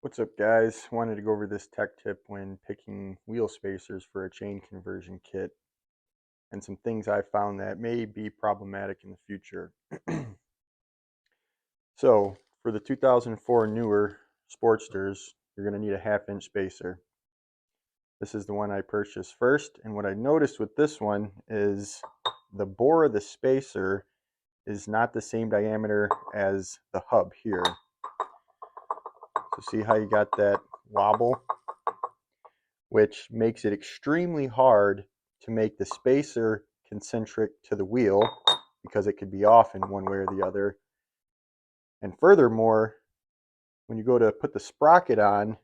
What's up, guys? Wanted to go over this tech tip when picking wheel spacers for a chain conversion kit and some things I found that may be problematic in the future. So, for the 2004 newer Sportsters, you're going to need a 1/2 inch spacer. This is the one I purchased first, and what I noticed with this one is the bore of the spacer is not the same diameter as the hub here. So see how you got that wobble? Which makes it extremely hard to make the spacer concentric to the wheel because it could be off in one way or the other. And furthermore, when you go to put the sprocket on,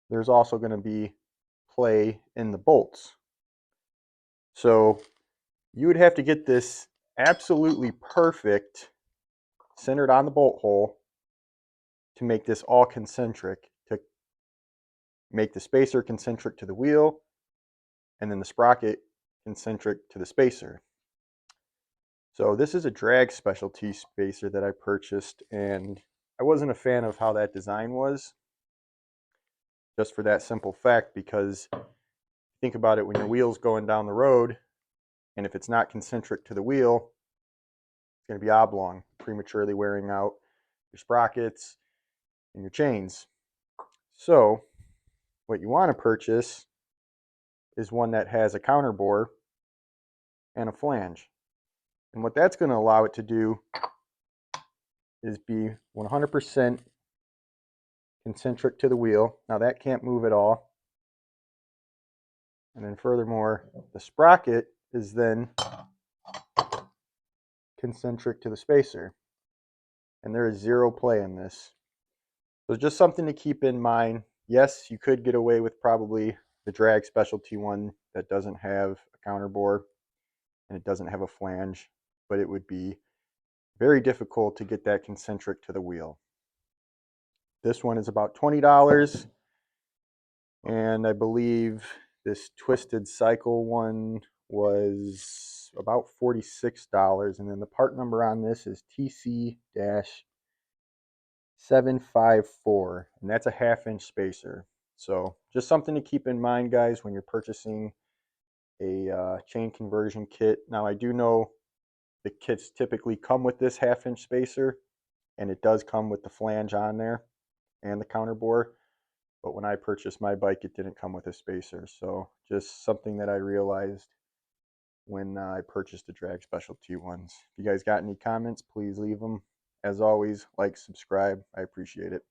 there's also going to be play in the bolts. So you would have to get this absolutely perfect, centered on the bolt hole, to make this all concentric, to make the spacer concentric to the wheel, and then the sprocket concentric to the spacer. So this is a drag specialty spacer that I purchased, and I wasn't a fan of how that design was, just for that simple fact, because think about it, when your wheel's going down the road, and if it's not concentric to the wheel, it's going to be oblong, prematurely wearing out your sprockets and your chains. So what you want to purchase is one that has a counter bore and a flange. And what that's going to allow it to do is be 100% concentric to the wheel. Now that can't move at all. And then furthermore, the sprocket is then concentric to the spacer. And there is zero play in this. So just something to keep in mind. Yes, you could get away with probably the drag specialty one that doesn't have a counter bore and it doesn't have a flange, but it would be very difficult to get that concentric to the wheel. This one is about $20, and I believe this twisted cycle one was about $46, and then the part number on this is TC-754, and that's a 1/2 inch spacer. So just something to keep in mind, guys, when you're purchasing a chain conversion kit. Now I do know the kits typically come with this 1/2 inch spacer, and it does come with the flange on there and the counter bore. But when I purchased my bike, it didn't come with a spacer. So just something that I realized when I purchased the drag specialty ones. If you guys got any comments, please leave them. As always, like, subscribe. I appreciate it.